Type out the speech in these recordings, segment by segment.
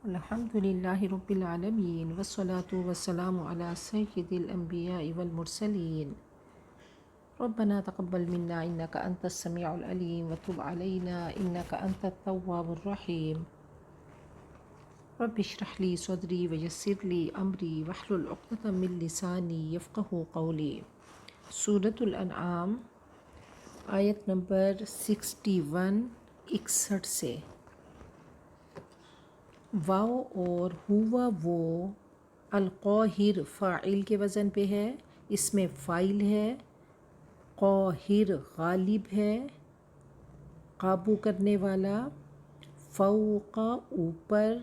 الحمد للہ رب العالمین والصلاة والسلام علی سید الانبیاء والمرسلین ربنا تقبل منا انک انت السمیع العلیم وتب علینا انک انت التواب الرحیم رب اشرح لی صدری ویسر لی امری واحلل عقدۃ من لسانی یفقہوا قولی۔ سورۃ الانعام آیت نمبر 61 61 سے۔ واو اور ہوا وہ القاہر فاعل کے وزن پہ ہے، اس میں فاعل ہے، قاہر غالب ہے، قابو کرنے والا، فوق اوپر،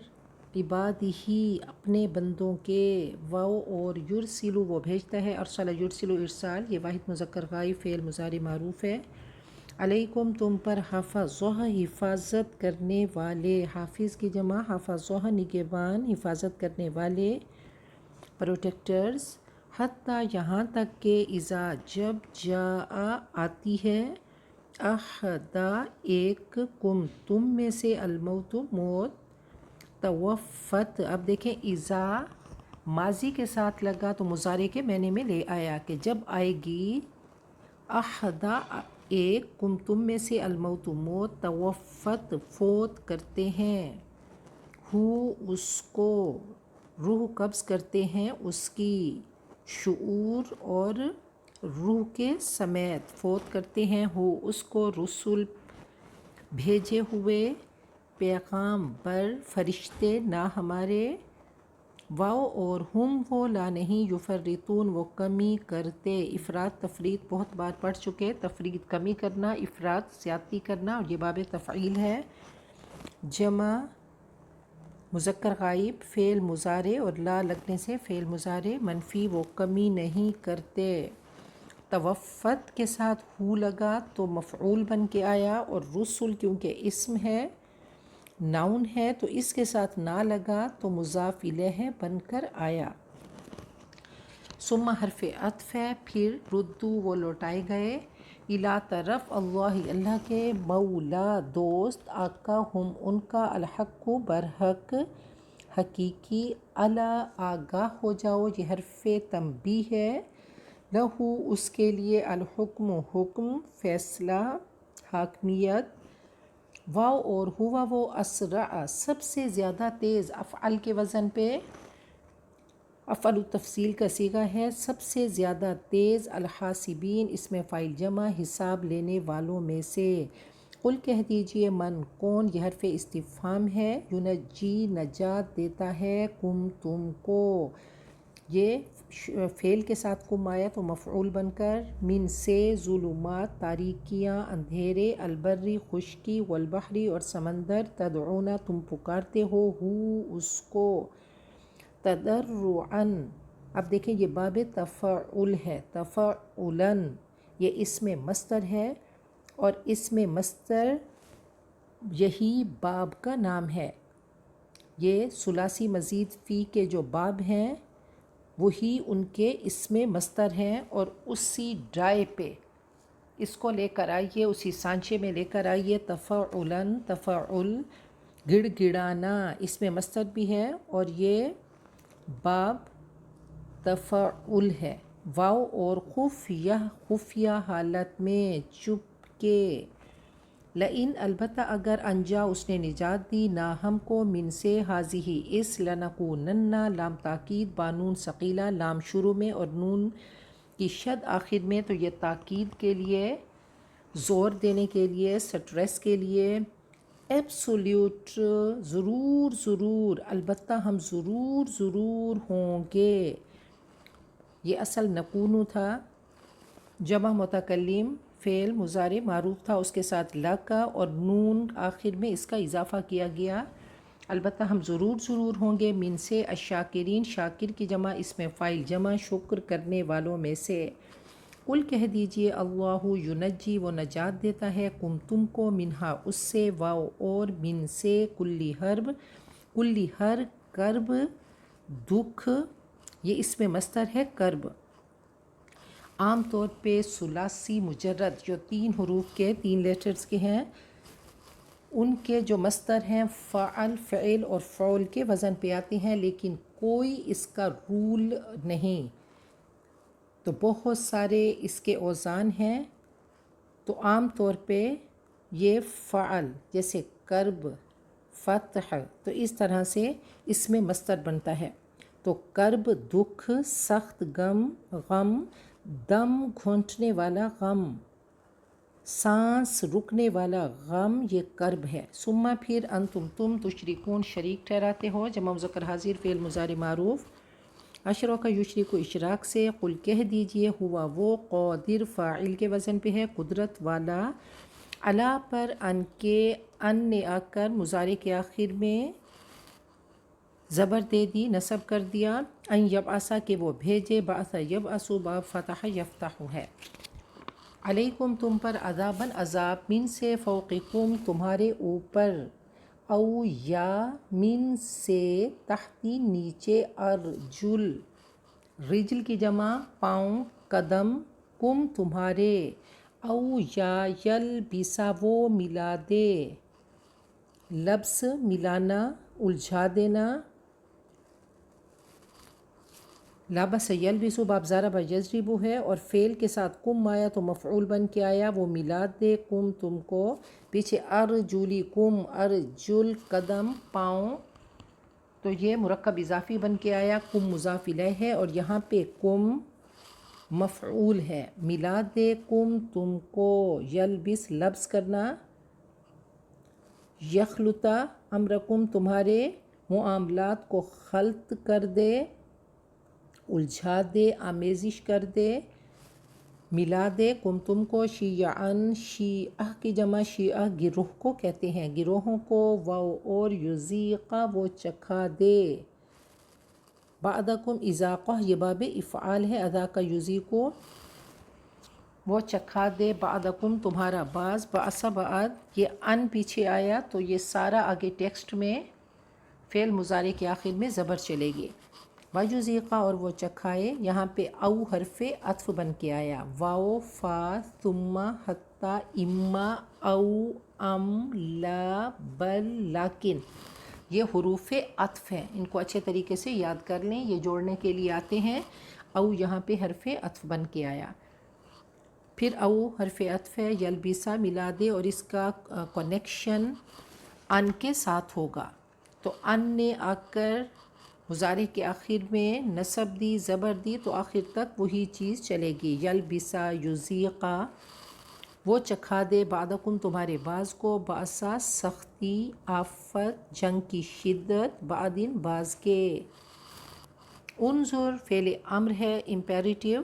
عبادہ اپنے بندوں کے، واو اور یرسلو وہ بھیجتا ہے، ارسل یرسلو ارسال، یہ واحد مذکر غائب فعل مضارع معروف ہے۔ علیکم تم پر حفظہ حفاظت کرنے والے، حافظ کی جمع حفظہ نگہبان حفاظت کرنے والے، پروٹیکٹرز، حتیٰ یہاں تک کہ اذا جب جاء آتی ہے، احدا ایک کم تم میں سے، الموت موت، توفت، اب دیکھیں اذا ماضی کے ساتھ لگا تو مضارع کے معنی میں لے آیا کہ جب آئے گی، احدا ایک کم تم میں سے، الموت موت، توفت فوت کرتے ہیں، ہو اس کو، روح قبض کرتے ہیں اس کی، شعور اور روح کے سمیت فوت کرتے ہیں، ہو اس کو، رسول بھیجے ہوئے، پیغام بر فرشتے نہ ہمارے، واو اور ہم وہ لا نہیں، یفرطون وہ کمی کرتے، افراد تفرید بہت بار پڑھ چکے، تفرید کمی کرنا، افراد زیادتی کرنا، اور یہ باب تفعیل ہے۔ جمع مذکر غائب فعل مضارع اور لا لگنے سے فعل مضارع منفی، وہ کمی نہیں کرتے۔ توفت کے ساتھ ہو لگا تو مفعول بن کے آیا، اور رسل کیونکہ اسم ہے، ناؤن ہے، تو اس کے ساتھ نہ لگا تو مضاف الیہ بن کر آیا۔ ثم حرف عطف ہے، پھر ردو وہ لوٹائے گئے، الی طرف اللہ اللہ کے، مولا دوست، آقا ہم ان کا، الحق برحق حقیقی، الا آگاہ ہو جاؤ، یہ حرف تنبیہ ہے، لہو اس کے لیے، الحکم حکم، فیصلہ، حاکمیت، واو اور ہوا وہ اسرع سب سے زیادہ تیز، افعل کے وزن پہ افعل التفصیل کا صیغہ ہے، سب سے زیادہ تیز، الحاسبین اس میں فاعل جمع حساب لینے والوں میں سے، قل کہہ دیجئے، من کون، یہ حرف استفہام ہے، ینجی نجات دیتا ہے، کم تم کو، یہ فعل کے ساتھ کم آیا تو مفعول بن کر، من سے، ظلمات تاریکیاں اندھیرے، البری خشکی، والبحری اور سمندر، تدعونا تم پکارتے ہو، ہو اس کو، تضرعاً، اب دیکھیں یہ باب تفعل ہے، تفعلاً یہ اسم مصدر ہے، اور اسم مصدر یہی باب کا نام ہے، یہ ثلاثی مزید فی کے جو باب ہیں وہی ان کے اسم مصدر ہیں، اور اسی ڈرائے پہ اس کو لے کر آئیے، اسی سانچے میں لے کر آئیے، تفعلاً تفعل، گڑ گڑانا اس میں مصدر بھی ہے، اور یہ باب تفعل ہے، واو اور خفیہ خفیہ حالت میں، چپ کے، لئن البتہ اگر، انجا اس نے نجات دی، نا ہم کو، من سے، حاضی اس، لنکونن لام تاکید بانون ثقیلہ، لام شروع میں اور نون کی شد آخر میں، تو یہ تاکید کے لیے، زور دینے کے لیے، سٹریس کے لیے، ایبسولیوٹ ضرور ضرور، البتہ ہم ضرور ضرور ہوں گے، یہ اصل نکونو تھا، جمع متکلم فعل مضارع معروف تھا، اس کے ساتھ لا کا اور نون آخر میں اس کا اضافہ کیا گیا، البتہ ہم ضرور ضرور ہوں گے، من سے، الشاکرین شاکر کی جمع اس میں فاعل جمع شکر کرنے والوں میں سے، قل کہہ دیجئے، اللہ ینجی وہ نجات دیتا ہے، کم تم کو، منہا اس سے، واو اور من سے، کلی حرب کلی ہر کرب دکھ، یہ اس میں مصدر ہے کرب، عام طور پہ ثلاثی مجرد جو 3 حروف کے 3 لیٹرز کے ہیں ان کے جو مصدر ہیں فعل، فعل اور فعول کے وزن پہ آتے ہیں، لیکن کوئی اس کا رول نہیں. تو بہت سارے اس کے اوزان ہیں. تو عام طور پہ یہ فعل جیسے کرب، فتح، تو اس طرح سے اس میں مصدر بنتا ہے. تو کرب دکھ، سخت غم، دم گھونٹنے والا غم، سانس رکنے والا غم، یہ کرب ہے. ثم پھر انتم تم، تشرکون شریک ٹھہراتے ہو، جمع مذکر حاضر فعل مضارع معروف. اشرک یشرک اشراک سے. قل کہہ دیجئے، ہوا وہ، قادر فاعل کے وزن پہ ہے، قدرت والا. علا پر، ان کے، ان نے آ کر مضارع کے آخر میں زبر دے دی، نصب کر دیا. ان یبعثا کہ وہ بھیجے، بعث یبعث، باب فتح یفتح ہے. علیکم تم پر، عذاباً عذاب، من سے، فوقکم تمہارے اوپر، او یا من سے، تحتی نیچے، ارجل رجل کی جمع پاؤں، قدم، کم تمہارے، او یا یلبسا وہ ملا دے، لبس ملانا، الجھا دینا. لبس یلبسو باب ضرب یضرب ہے، اور فعل کے ساتھ کم آیا تو مفعول بن کے آیا، وہ ملا دے کم تم کو. پیچھے ارجلی کم، ارجل قدم پاؤں، تو یہ مرکب اضافی بن کے آیا، کم مضاف الیہ ہے، اور یہاں پہ کم مفعول ہے. ملا دے کم تم کو، یلبس لبس کرنا، یخلطا امرکم تمہارے معاملات کو خلط کر دے، الجھا دے، آمیزش کر دے. ملا دے کم تم کو، شیعاً شیعہ کی جمع شیعہ گروہ کو کہتے ہیں، گروہوں کو. اور یذیقا وہ چکھا دے. بعدکم اذاقہ یہ باب افعال ہے، اذاقہ یذیقو وہ چکھا دے، بعدکم تمہارا بعض، بعث بعد. یہ ان پیچھے آیا تو یہ سارا آگے ٹیکسٹ میں فعل مضارع کے آخر میں زبر چلے گی. وَیُذِیقَ اور وہ چکھائے. یہاں پہ او حرف عطف بن کے آیا، واو، فا، ثم، حتی، اما، او، ام، لا، بل، لیکن، یہ حروف عطف ہیں. ان کو اچھے طریقے سے یاد کر لیں، یہ جوڑنے کے لیے آتے ہیں. او یہاں پہ حرف عطف بن کے آیا. پھر او حرف عطف ہے، یلبسا ملا دے، اور اس کا کنیکشن ان کے ساتھ ہوگا. تو ان نے آ کر مضارع کے آخر میں نصب دی، زبر دی، تو آخر تک وہی چیز چلے گی. یلبسا، یذیقا وہ چکھا دے، بعدکم تمہارے بعض کو، باسا سختی، آفت، جنگ کی شدت، بعدن بعض کے. انظر فعل امر ہے، امپیریٹیو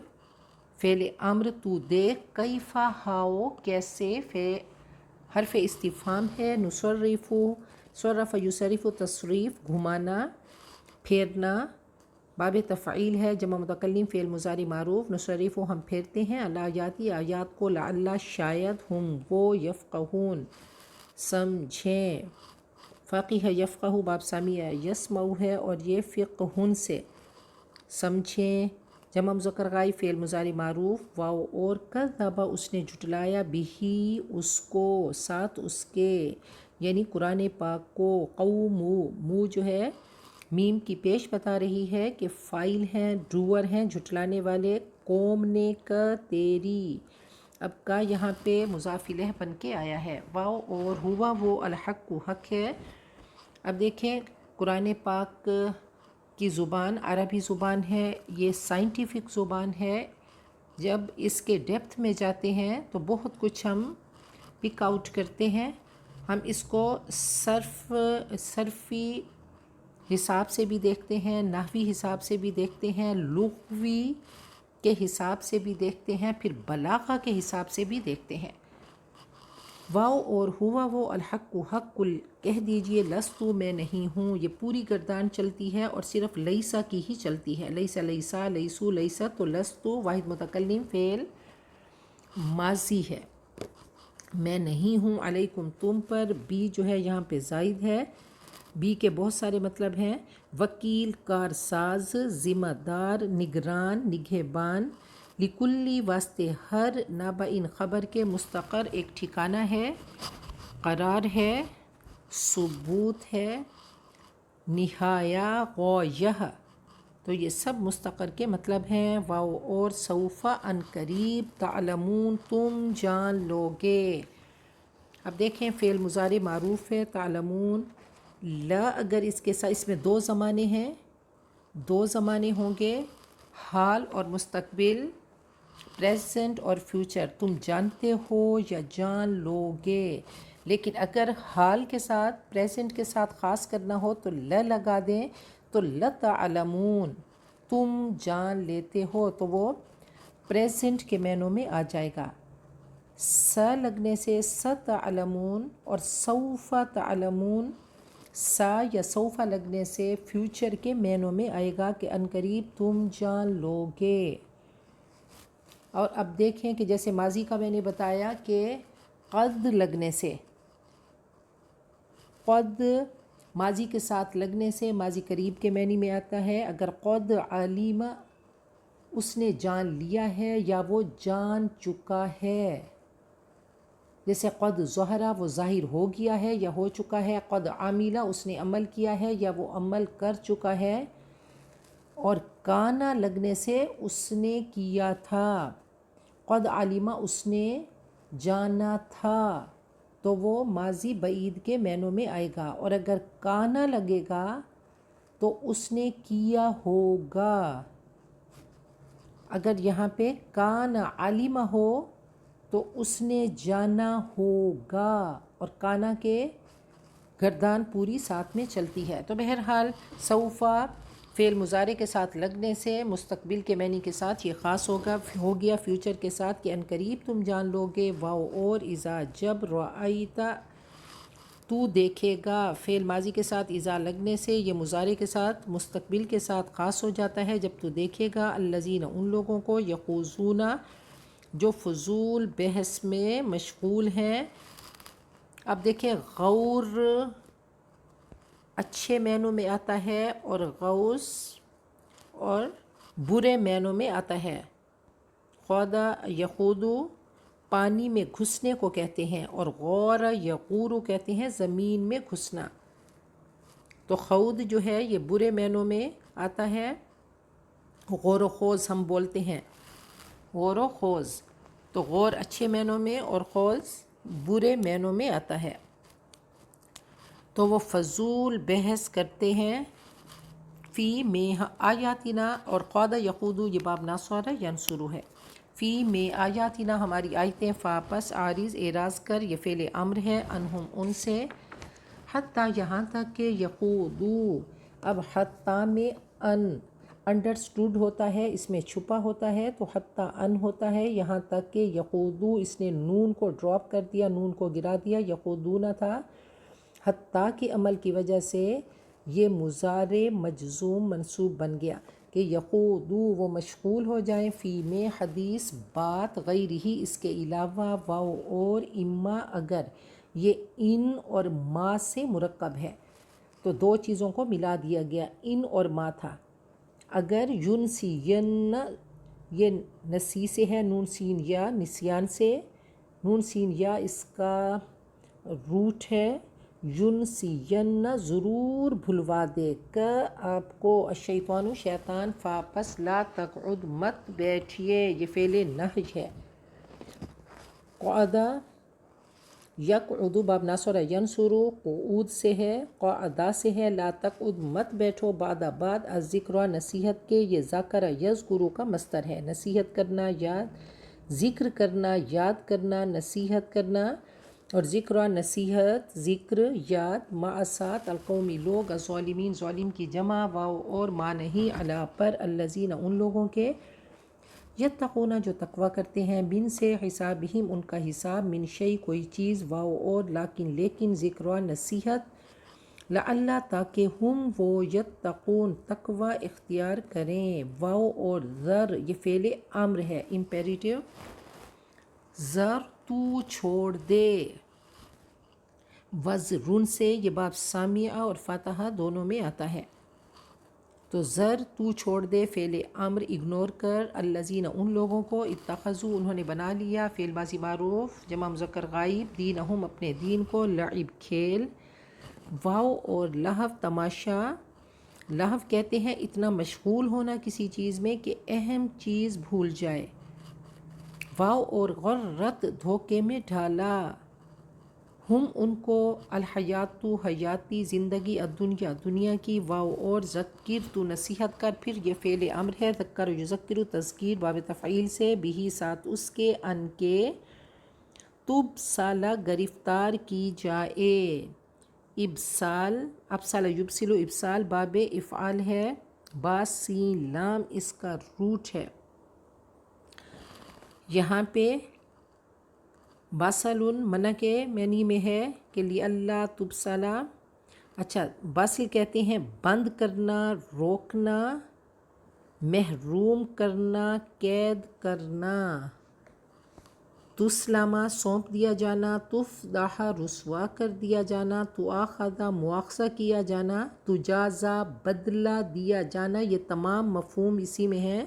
فعل امر، تو دیکھ، کیفا ہاؤ کیسے، حرف استفہام ہے، نصرف، صرف یصرف تصریف گھمانا، پھیرنا. باب تفعیل ہے، جمع متکلم فعل مضارع معروف، نصرف ہم پھیرتے ہیں، الآیاتی آیات کو، لعل شاید، ہم وہ، یفقہون سمجھیں. فقیہ یفقہ باب سمیع یسمع ہے، اور یہ فقہن سے سمجھیں. جمع مذکر غائب فعل مضارع معروف، واو اور، کذب اس نے جھٹلایا، بہی اس کو، ساتھ اس کے، یعنی قرآن پاک کو. قوم جو ہے میم کی پیش بتا رہی ہے کہ فاعل ہیں، ڈوور ہیں، جھٹلانے والے. قوم نے کا تیری، اب کا یہاں پہ مضاف الیہ بن کے آیا ہے. واو اور، ہوا وہ، الحق حق ہے. اب دیکھیں قرآن پاک کی زبان عربی زبان ہے، یہ سائنٹیفک زبان ہے. جب اس کے ڈیپتھ میں جاتے ہیں تو بہت کچھ ہم پک آؤٹ کرتے ہیں. ہم اس کو صرفی حساب سے بھی دیکھتے ہیں، نحوی حساب سے بھی دیکھتے ہیں، لغوی کے حساب سے بھی دیکھتے ہیں، پھر بلاغہ کے حساب سے بھی دیکھتے ہیں. واو اور، ہوا وہ، الحق حق. کل کہہ دیجئے، لستو میں نہیں ہوں. یہ پوری گردان چلتی ہے اور صرف لیسا کی ہی چلتی ہے. لیسا، لیسا، لیسو، لیسا. تو لستو واحد متکلم فعل ماضی ہے، میں نہیں ہوں. علیکم تم پر، بی جو ہے یہاں پہ زائد ہے. بی کے بہت سارے مطلب ہیں، وکیل، کارساز، ذمہ دار، نگران، نگہبان. لکلی واسطے ہر، نابئن خبر کے، مستقر ایک ٹھکانہ ہے، قرار ہے. ثبوت ہے، نہایا غویہ، تو یہ سب مستقر کے مطلب ہیں. واو اور سوف ان قریب، تعلمون تم جان لوگے. اب دیکھیں فعل مضارع معروف ہے تعلمون. لا اگر اس کے ساتھ، اس میں دو زمانے ہیں، دو زمانے ہوں گے، حال اور مستقبل، پریزنٹ اور فیوچر. تم جانتے ہو یا جان لوگے. لیکن اگر حال کے ساتھ، پریزنٹ کے ساتھ خاص کرنا ہو تو لگا دیں، تو لتعلمون تم جان لیتے ہو، تو وہ پریزنٹ کے معنوں میں آ جائے گا. سا لگنے سے ستعلمون، اور سوف تعلمون سا یا سوفا لگنے سے فیوچر کے معنوں میں آئے گا کہ عنقریب تم جان لوگے. اور اب دیکھیں کہ جیسے ماضی کا میں نے بتایا کہ قد لگنے سے، قد ماضی کے ساتھ لگنے سے ماضی قریب کے معنی میں آتا ہے. اگر قد علیم اس نے جان لیا ہے یا وہ جان چکا ہے، جیسے قد ظہرا وہ ظاہر ہو گیا ہے یا ہو چکا ہے، قد عاملہ اس نے عمل کیا ہے یا وہ عمل کر چکا ہے. اور کانا لگنے سے اس نے کیا تھا. قد علمہ اس نے جانا تھا، تو وہ ماضی بعید کے معنوں میں آئے گا. اور اگر کانا لگے گا تو اس نے کیا ہوگا. اگر یہاں پہ کانا علمہ ہو تو اس نے جانا ہوگا، اور کانا کے گردان پوری ساتھ میں چلتی ہے. تو بہرحال سوفا فعل مضارع کے ساتھ لگنے سے مستقبل کے معنی کے ساتھ یہ خاص ہو گیا فیوچر کے ساتھ کہ عنقریب تم جان لوگے. واو اور اذا جب، رأیتا تو دیکھے گا فعل ماضی کے ساتھ اذا لگنے سے یہ مضارع کے ساتھ مستقبل کے ساتھ خاص ہو جاتا ہے جب تو دیکھے گا. الذین ان لوگوں کو، یخوضون جو فضول بحث میں مشغول ہیں. اب دیکھیں غور اچھے معنوں میں آتا ہے اور غوث اور برے معنوں میں آتا ہے. خودا یخودو پانی میں گھسنے کو کہتے ہیں، اور غور یغورو کہتے ہیں زمین میں گھسنا. تو خود جو ہے یہ برے معنوں میں آتا ہے. غور و خوض ہم بولتے ہیں، غور و خوض، تو غور اچھے معنوں میں اور خوض برے معنوں میں آتا ہے. تو وہ فضول بحث کرتے ہیں فی میں آیاتنا. اور قاد یقودو یہ باب ناصر ینصرو ہے. فی میں آیاتنا ہماری آیتیں، فاپس عارض اعراض کر، یہ فعل امر ہے، انہم ان سے، حتیٰ یہاں تک کہ یقودو. اب حتیٰ میں ان انڈرسٹوڈ ہوتا ہے، اس میں چھپا ہوتا ہے، تو حتیٰ ان ہوتا ہے یہاں تک کہ یقودو اس نے نون کو ڈراپ کر دیا، نون کو گرا دیا، یقودونا تھا. حتیٰ کے عمل کی وجہ سے یہ مضارع مجزوم منصوب بن گیا کہ یقودو وہ مشغول ہو جائیں، فی میں حدیث بات، غیر ہی اس کے علاوہ، واو اور اما اگر یہ ان اور ما سے مرکب ہے تو دو چیزوں کو ملا دیا گیا، ان اور ما تھا. اگر ینسین یہ نسی سے ہے، نون سین یا نسیان سے، نون سین یا اس کا روٹ ہے. ینسین ضرور بھلوا دے کہ آپ کو، الشیطان شیطان، فاپس لا تقعد مت بیٹھیے، یہ فعل نہی ہے. قعدہ یقعد باب ناصر ینصرو قعود سے ہے، قعدہ سے ہے، لا تقعد مت بیٹھو، بعد بعد الذکر نصیحت کے، یہ ذکر یذکر کا مصدر ہے. نصیحت کرنا، یاد، ذکر کرنا، یاد کرنا، نصیحت کرنا. اور ذکر نصیحت، ذکر، یاد، معاسات القومی لوگ، الظالمین ظالم کی جمع، واو اور ما نہیں، علی پر، الذین ان لوگوں کے، یتقون جو تقوی کرتے ہیں، بن سے حسابہم ان کا حساب، من شیء کوئی چیز، واو اور لیکن لیکن، ذکر نصیحت، لعل تاکہ ہم وہ یتقون تقوی اختیار کریں. واو اور ذر یہ فعل امر ہے، امپیریٹیو. ذر تو چھوڑ دے، وزرن سے یہ باب سامعہ اور فاتحہ دونوں میں آتا ہے. تو ذر تو چھوڑ دے فعل امر اگنور کر، الذین ان لوگوں کو، اتخذوا انہوں نے بنا لیا، فعل ماضی معروف جمع مذکر غائب، دینہم اپنے دین کو، لعب کھیل، واو اور لہو تماشا، لہو کہتے ہیں اتنا مشغول ہونا کسی چیز میں کہ اہم چیز بھول جائے۔ واو اور غرت دھوکے میں ڈالا، ہم ان کو، الحیات حیاتی زندگی، الدنیا دنیا کی، واو اور ذکر تو نصیحت کر، پھر یہ فعل امر ہے، ذکر یذکر تذکیر باب تفعیل سے، بھی ساتھ اس کے، ان کے، تب سالہ گرفتار کی جائے، ابسال، ابسال یبسل ابسال باب افعال ہے، با سین لام اس کا روٹ ہے۔ یہاں پہ باسل منع کے معنی میں ہے کہ لی اللہ تبصلہ، اچھا باسل کہتے ہیں بند کرنا، روکنا، محروم کرنا، قید کرنا۔ تسلمہ سونپ دیا جانا، تفضح رسوا کر دیا جانا، تؤاخذ مواخذہ کیا جانا، تجازا بدلہ دیا جانا، یہ تمام مفہوم اسی میں ہیں،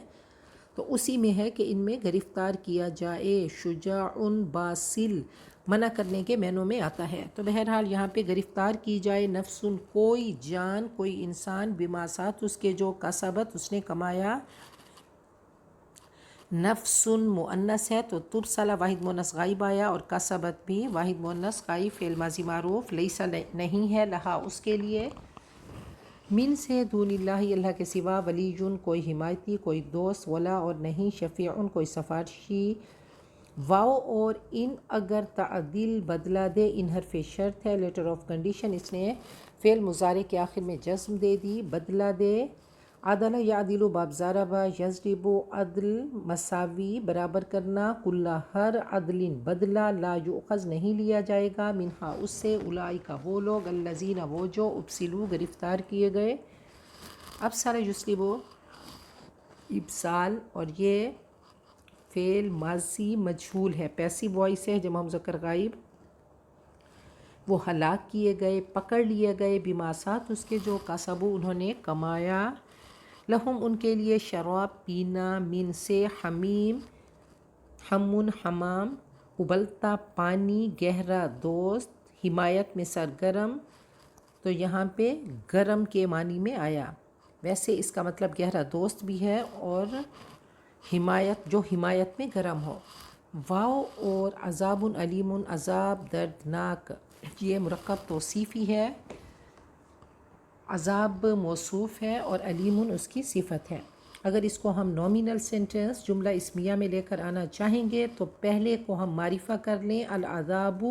تو اسی میں ہے کہ ان میں گرفتار کیا جائے۔ شجاع باسل منع کرنے کے معنوں میں آتا ہے۔ تو بہرحال یہاں پہ گرفتار کی جائے، نفس کوئی جان، کوئی انسان، بما ساتھ اس کے جو کسبت اس نے کمایا، نفس مؤنث ہے تو تبصلہ واحد مؤنث غائب آیا، اور کسبت بھی واحد مؤنث غائب، فعل ماضی معروف، لیس نہیں ہے، لہا اس کے لیے، من سے، دون اللہ اللہ کے سوا، ولی کوئی حمایتی، کوئی دوست، ولا اور نہیں، شفیع کوئی سفارشی۔ واو اور ان اگر تعدیل بدلہ دے، ان حرف شرط ہے، لیٹر آف کنڈیشن، اس نے فعل مضارع کے آخر میں جزم دے دی، بدلہ دے، عدل یعدل باب ضربہ، یضرب عدل مساوی برابر کرنا، کل ہر عدل بدلہ، لا یؤخذ نہیں لیا جائے گا، منہا اس سے، اولئک وہ لوگ، الذین وہ جو، ابسلوا گرفتار کیے گئے۔ ابصر یبصر ابصال، اور یہ فعل ماضی مجہول ہے، پیسیو وائس ہے، جمع مذکر غائب، وہ ہلاک کیے گئے، پکڑ لیے گئے، بما ساتھ اس کے جو کسبوا انہوں نے کمایا، لہم ان کے لیے، شراب پینا، من سے، حمیم حمون حمام، ابلتا پانی، گہرا دوست، حمایت میں سرگرم، تو یہاں پہ گرم کے معنی میں آیا، ویسے اس کا مطلب گہرا دوست بھی ہے اور حمایت، جو حمایت میں گرم ہو۔ واو اور عذاب علیم، عذاب دردناک، یہ مرکب توصیفی ہے، عذاب موصوف ہے اور علیم اس کی صفت ہے۔ اگر اس کو ہم نومینل سینٹنس جملہ اسمیہ میں لے کر آنا چاہیں گے تو پہلے کو ہم معرفہ کر لیں، العذاب،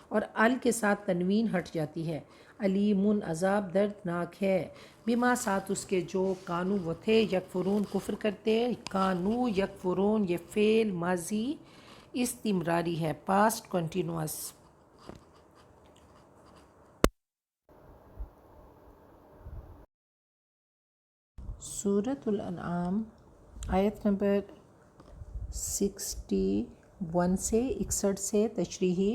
اور ال کے ساتھ تنوین ہٹ جاتی ہے، علیم عذاب دردناک ہے، بما ساتھ اس کے جو، کانو وہ تھے، یکفرون کفر کرتے، کانو یکفرون، یہ فعل ماضی استمراری ہے، پاسٹ کنٹینوس۔ سورۃ الانعام آیت نمبر 61 سے 61 سے تشریحی،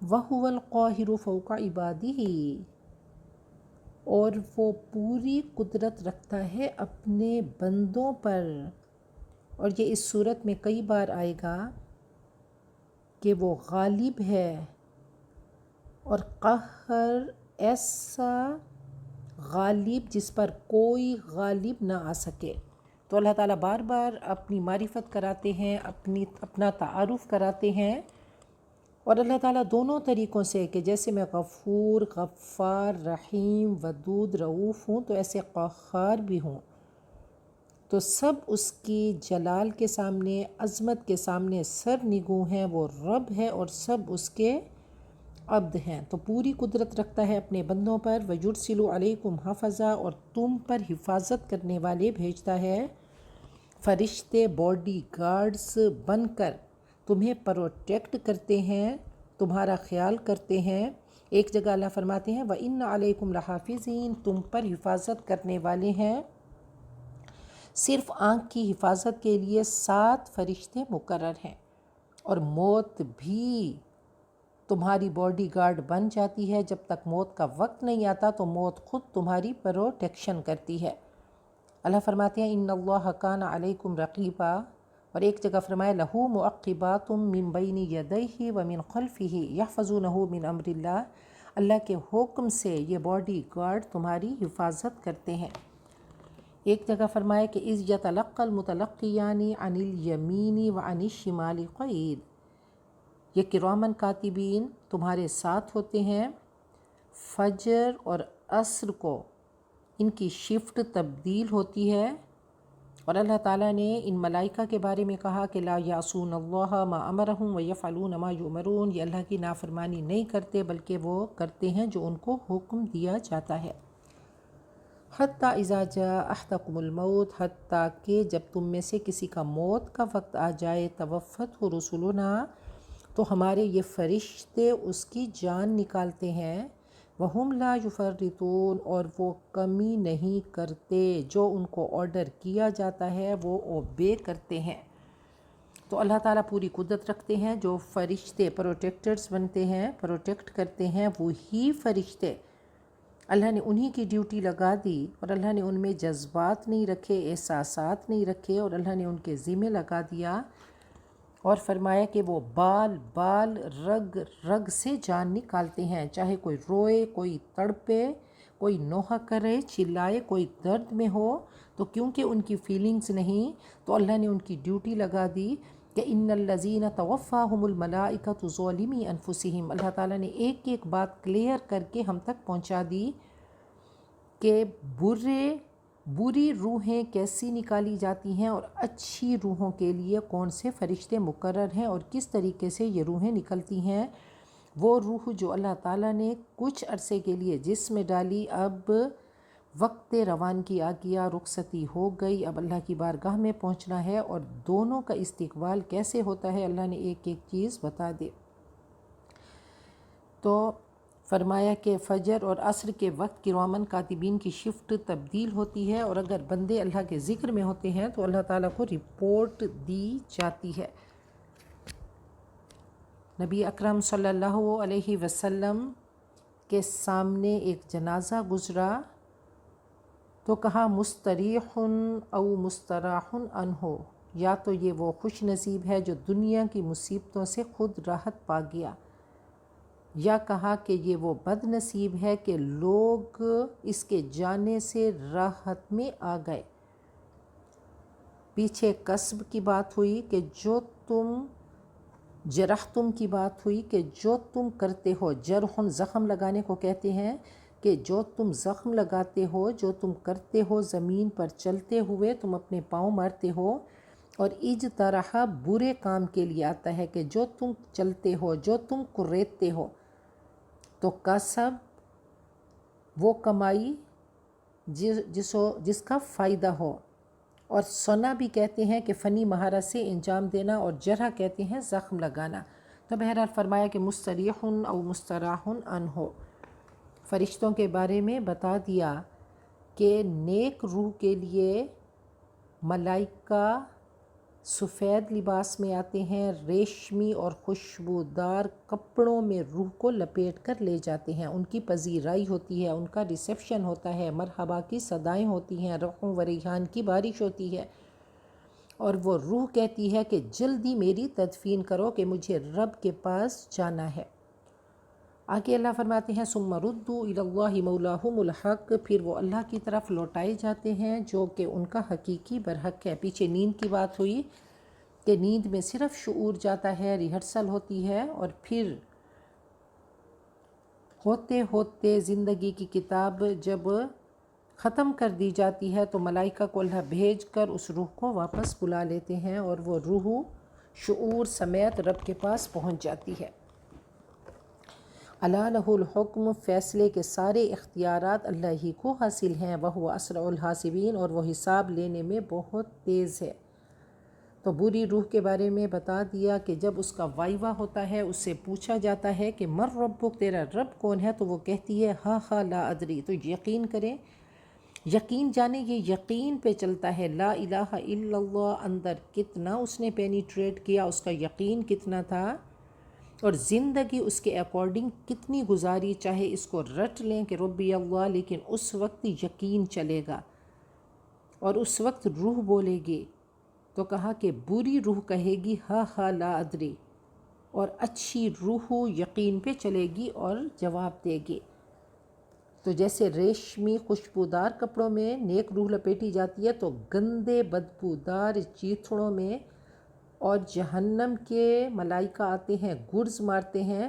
وَهُوَ الْقَاهِرُ فَوْقَ عِبَادِهِ، اور وہ پوری قدرت رکھتا ہے اپنے بندوں پر، اور یہ اس صورت میں کئی بار آئے گا کہ وہ غالب ہے، اور قہر ایسا غالب جس پر کوئی غالب نہ آ سکے، تو اللہ تعالیٰ بار بار اپنی معرفت کراتے ہیں، اپنا تعارف کراتے ہیں، اور اللہ تعالیٰ دونوں طریقوں سے، کہ جیسے میں غفور، غفار، رحیم، ودود، رؤوف ہوں، تو ایسے قہار بھی ہوں، تو سب اس کی جلال کے سامنے، عظمت کے سامنے سر نگوں ہیں، وہ رب ہے اور سب اس کے عبد ہیں، تو پوری قدرت رکھتا ہے اپنے بندوں پر، وَيُرْسِلُ عَلَيْكُمْ حَفَظًا، اور تم پر حفاظت کرنے والے بھیجتا ہے، فرشتے باڈی گارڈز بن کر تمہیں پروٹیکٹ کرتے ہیں، تمہارا خیال کرتے ہیں۔ ایک جگہ اللہ فرماتے ہیں وَإِنَّ عَلَيْكُمْ لَحَافِظِينَ، تم پر حفاظت کرنے والے ہیں، صرف آنکھ کی حفاظت کے لیے 7 فرشتے مقرر ہیں، اور موت بھی تمہاری باڈی گارڈ بن جاتی ہے، جب تک موت کا وقت نہیں آتا تو موت خود تمہاری پروٹیکشن کرتی ہے۔ اللہ فرماتے ہیں ان اللہ کان علیکم رقیبا، اور ایک جگہ فرمایا لہو معقبات من بین یدیہ ومن خلفہ یحفظونہ من امر اللہ، اللہ کے حکم سے یہ باڈی گارڈ تمہاری حفاظت کرتے ہیں۔ ایک جگہ فرمایا کہ اذ یتلقی المتلقیان عن الیمین وعن الشمال قعید، یہ کرامن کاتبین تمہارے ساتھ ہوتے ہیں، فجر اور عصر کو ان کی شفٹ تبدیل ہوتی ہے، اور اللہ تعالیٰ نے ان ملائکہ کے بارے میں کہا کہ لا یعصون اللہ ما امرہم ویفعلون ما یؤمرون، یہ اللہ کی نافرمانی نہیں کرتے بلکہ وہ کرتے ہیں جو ان کو حکم دیا جاتا ہے۔ حتیٰ اذا جاء احدکم الموت، حتیٰ کہ جب تم میں سے کسی کا موت کا وقت آ جائے، توفتہ رسلنا، تو ہمارے یہ فرشتے اس کی جان نکالتے ہیں، وہم لا یفرطون، اور وہ کمی نہیں کرتے، جو ان کو آرڈر کیا جاتا ہے وہ اوبے کرتے ہیں۔ تو اللہ تعالیٰ پوری قدرت رکھتے ہیں، جو فرشتے پروٹیکٹرز بنتے ہیں، پروٹیکٹ کرتے ہیں، وہی فرشتے اللہ نے انہی کی ڈیوٹی لگا دی، اور اللہ نے ان میں جذبات نہیں رکھے، احساسات نہیں رکھے، اور اللہ نے ان کے ذمہ لگا دیا، اور فرمایا کہ وہ بال بال رگ رگ سے جان نکالتے ہیں، چاہے کوئی روئے، کوئی تڑپے، کوئی نوحہ کرے، چلائے، کوئی درد میں ہو، تو کیونکہ ان کی فیلنگز نہیں تو اللہ نے ان کی ڈیوٹی لگا دی کہ ان الذین توفاہم الملائکۃ ظالمی انفسہم، اللہ تعالیٰ نے ایک ایک بات کلیئر کر کے ہم تک پہنچا دی کہ بری روحیں کیسی نکالی جاتی ہیں اور اچھی روحوں کے لیے کون سے فرشتے مقرر ہیں، اور کس طریقے سے یہ روحیں نکلتی ہیں۔ وہ روح جو اللہ تعالیٰ نے کچھ عرصے کے لیے جسم میں ڈالی، اب وقت روانگی آ گیا، رخصتی ہو گئی، اب اللہ کی بارگاہ میں پہنچنا ہے، اور دونوں کا استقبال کیسے ہوتا ہے اللہ نے ایک ایک چیز بتا دی۔ تو فرمایا کہ فجر اور عصر کے وقت کرامن کاتبین کی شفٹ تبدیل ہوتی ہے، اور اگر بندے اللہ کے ذکر میں ہوتے ہیں تو اللہ تعالیٰ کو رپورٹ دی جاتی ہے۔ نبی اکرم صلی اللہ علیہ وسلم کے سامنے ایک جنازہ گزرا تو کہا مستریح او مستراح عنہ، یا تو یہ وہ خوش نصیب ہے جو دنیا کی مصیبتوں سے خود راحت پا گیا، یا کہا کہ یہ وہ بد نصیب ہے کہ لوگ اس کے جانے سے راحت میں آ گئے۔ پیچھے کسب کی بات ہوئی کہ جو تم جرحتم کی بات ہوئی کہ جو تم کرتے ہو، جرحن زخم لگانے کو کہتے ہیں، کہ جو تم زخم لگاتے ہو، جو تم کرتے ہو زمین پر چلتے ہوئے، تم اپنے پاؤں مارتے ہو، اور اجترح برے کام کے لیے آتا ہے کہ جو تم چلتے ہو، جو تم کریدتے ہو، تو کسب وہ کمائی جس کا فائدہ ہو، اور سنا بھی کہتے ہیں کہ فنی مہارت سے انجام دینا، اور جرح کہتے ہیں زخم لگانا۔ تو بہرحال فرمایا کہ مستریح او مستراح عنہ، فرشتوں کے بارے میں بتا دیا کہ نیک روح کے لیے ملائکہ سفید لباس میں آتے ہیں، ریشمی اور خوشبودار کپڑوں میں روح کو لپیٹ کر لے جاتے ہیں، ان کی پذیرائی ہوتی ہے، ان کا ریسیپشن ہوتا ہے، مرحبا کی صدائیں ہوتی ہیں، روحوں و ریحان کی بارش ہوتی ہے، اور وہ روح کہتی ہے کہ جلدی میری تدفین کرو کہ مجھے رب کے پاس جانا ہے۔ آگے اللہ فرماتے ہیں ثم ردوا الی اللہ مولاہم الحق، پھر وہ اللہ کی طرف لوٹائے جاتے ہیں جو کہ ان کا حقیقی برحق ہے۔ پیچھے نیند کی بات ہوئی کہ نیند میں صرف شعور جاتا ہے، ریہرسل ہوتی ہے، اور پھر ہوتے ہوتے زندگی کی کتاب جب ختم کر دی جاتی ہے تو ملائکہ کو اللہ بھیج کر اس روح کو واپس بلا لیتے ہیں، اور وہ روح شعور سمیت رب کے پاس پہنچ جاتی ہے۔ الا لہ الحکم، فیصلے کے سارے اختیارات اللہ ہی کو حاصل ہیں، وہو اسرع الحاسبین، اور وہ حساب لینے میں بہت تیز ہے۔ تو بری روح کے بارے میں بتا دیا کہ جب اس کا وائوا ہوتا ہے، اس سے پوچھا جاتا ہے کہ من ربک، تیرا رب کون ہے، تو وہ کہتی ہے ہا لا ادری، تو یقین کریں، یقین جانے، یہ یقین پہ چلتا ہے، لا الہ الا اللہ اندر کتنا اس نے پینیٹریٹ کیا، اس کا یقین کتنا تھا، اور زندگی اس کے اکارڈنگ کتنی گزاری، چاہے اس کو رٹ لیں کہ ربی اللہ، لیکن اس وقت یقین چلے گا، اور اس وقت روح بولے گی، تو کہا کہ بری روح کہے گی ہا لا ادری، اور اچھی روح یقین پہ چلے گی اور جواب دے گی۔ تو جیسے ریشمی خوشبودار کپڑوں میں نیک روح لپیٹی جاتی ہے، تو گندے بدبودار چیتھڑوں میں اور جہنم کے ملائکہ آتے ہیں، گرز مارتے ہیں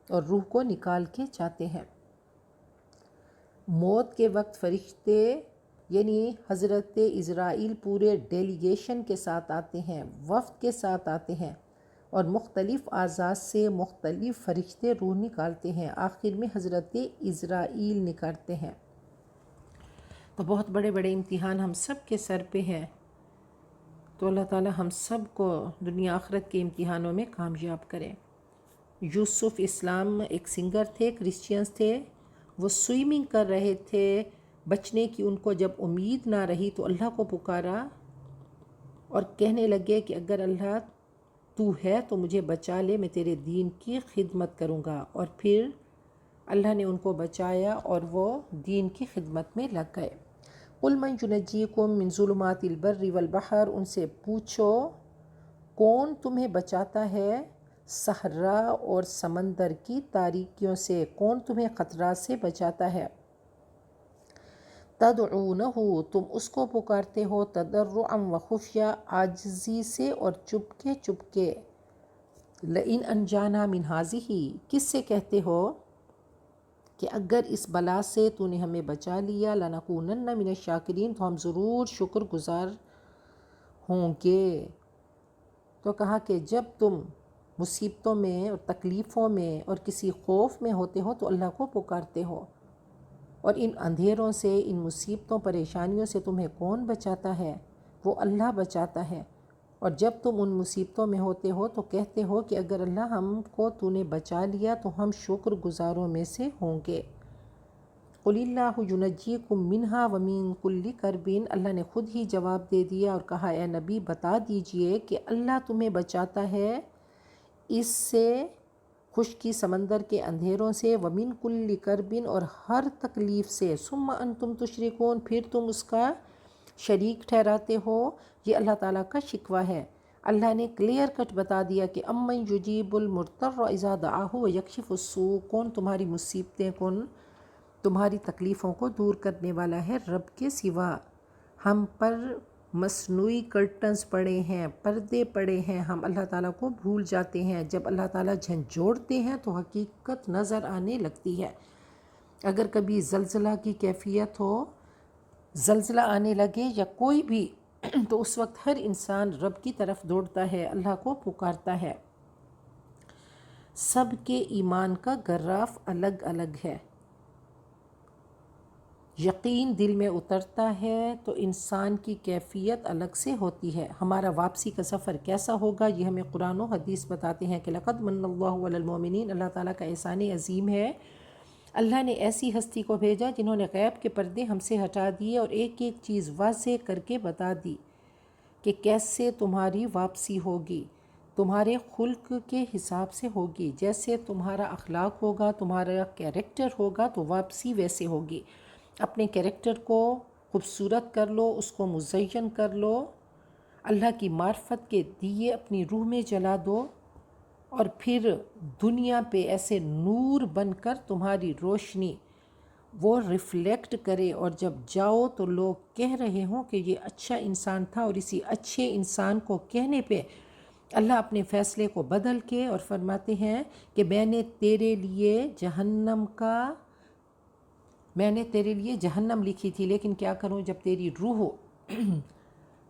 اور روح کو نکال کے جاتے ہیں۔ موت کے وقت فرشتے یعنی حضرت عزرائیل پورے ڈیلیگیشن کے ساتھ آتے ہیں، وفد کے ساتھ آتے ہیں اور مختلف اعضاء سے مختلف فرشتے روح نکالتے ہیں، آخر میں حضرت عزرائیل نکالتے ہیں۔ تو بہت بڑے بڑے امتحان ہم سب کے سر پہ ہیں، تو اللہ تعالی ہم سب کو دنیا آخرت کے امتحانوں میں کامیاب کرے۔ یوسف اسلام ایک سنگر تھے، کرسچینز تھے، وہ سوئمنگ کر رہے تھے بچنے کی، ان کو جب امید نہ رہی تو اللہ کو پکارا اور کہنے لگے کہ اگر اللہ تو ہے تو مجھے بچا لے، میں تیرے دین کی خدمت کروں گا، اور پھر اللہ نے ان کو بچایا اور وہ دین کی خدمت میں لگ گئے۔ قُلْ مَنْ يُنَجِّيكُم مِّن ظُلُمَاتِ الْبَرِّ وَالْبَحْرِ، ان سے پوچھو کون تمہیں بچاتا ہے صحرا اور سمندر کی تاریکیوں سے، کون تمہیں خطرات سے بچاتا ہے۔ تدعونہ، تم اس کو پکارتے ہو تضرعا وخفیہ، عاجزی سے اور چپکے چپکے۔ لئن انجانا من ہذہ، کس سے کہتے ہو کہ اگر اس بلا سے تو نے ہمیں بچا لیا، لنکونن من الشاکرین، تو ہم ضرور شکر گزار ہوں گے۔ تو کہا کہ جب تم مصیبتوں میں اور تکلیفوں میں اور کسی خوف میں ہوتے ہو تو اللہ کو پکارتے ہو، اور ان اندھیروں سے، ان مصیبتوں پریشانیوں سے تمہیں کون بچاتا ہے؟ وہ اللہ بچاتا ہے۔ اور جب تم ان مصیبتوں میں ہوتے ہو تو کہتے ہو کہ اگر اللہ ہم کو تو نے بچا لیا تو ہم شکر گزاروں میں سے ہوں گے۔ قُلِ اللَّهُ يُنَجِّيكُم مِّنْهَا وَمِن كُلِّ كَرْبٍ، اللہ نے خود ہی جواب دے دیا اور کہا اے نبی بتا دیجئے کہ اللہ تمہیں بچاتا ہے اس سے، خشکی سمندر کے اندھیروں سے، وَمِن كُلِّ كَرْبٍ، اور ہر تکلیف سے، ثُمَّ أَنْتُمْ تُشْرِكُونَ، پھر تم اس کا شریک ٹھہراتے ہو۔ یہ اللہ تعالیٰ کا شکوہ ہے۔ اللہ نے کلیئر کٹ بتا دیا کہ امن یجیب المضطر اذا دعاہ ویکشف السوء، کون تمہاری مصیبتیں، کون تمہاری تکلیفوں کو دور کرنے والا ہے رب کے سوا۔ ہم پر مصنوعی کرٹنز پڑے ہیں، پردے پڑے ہیں، ہم اللہ تعالیٰ کو بھول جاتے ہیں۔ جب اللہ تعالیٰ جھنجھوڑتے ہیں تو حقیقت نظر آنے لگتی ہے۔ اگر کبھی زلزلہ کی کیفیت ہو، زلزلہ آنے لگے یا کوئی بھی، تو اس وقت ہر انسان رب کی طرف دوڑتا ہے، اللہ کو پکارتا ہے۔ سب کے ایمان کا گراف الگ الگ ہے۔ یقین دل میں اترتا ہے تو انسان کی کیفیت الگ سے ہوتی ہے۔ ہمارا واپسی کا سفر کیسا ہوگا یہ ہمیں قرآن و حدیث بتاتے ہیں کہ لقد من اللہ علی المؤمنین، اللہ تعالیٰ کا احسان عظیم ہے۔ اللہ نے ایسی ہستی کو بھیجا جنہوں نے غیب کے پردے ہم سے ہٹا دیے اور ایک ایک چیز واضح کر کے بتا دی کہ کیسے تمہاری واپسی ہوگی، تمہارے خلق کے حساب سے ہوگی، جیسے تمہارا اخلاق ہوگا، تمہارا کیریکٹر ہوگا تو واپسی ویسے ہوگی۔ اپنے کیریکٹر کو خوبصورت کر لو، اس کو مزین کر لو، اللہ کی معرفت کے دیے اپنی روح میں جلا دو، اور پھر دنیا پہ ایسے نور بن کر تمہاری روشنی وہ ریفلیکٹ کرے، اور جب جاؤ تو لوگ کہہ رہے ہوں کہ یہ اچھا انسان تھا، اور اسی اچھے انسان کو کہنے پہ اللہ اپنے فیصلے کو بدل کے اور فرماتے ہیں کہ میں نے تیرے لیے جہنم لکھی تھی، لیکن کیا کروں جب تیری روح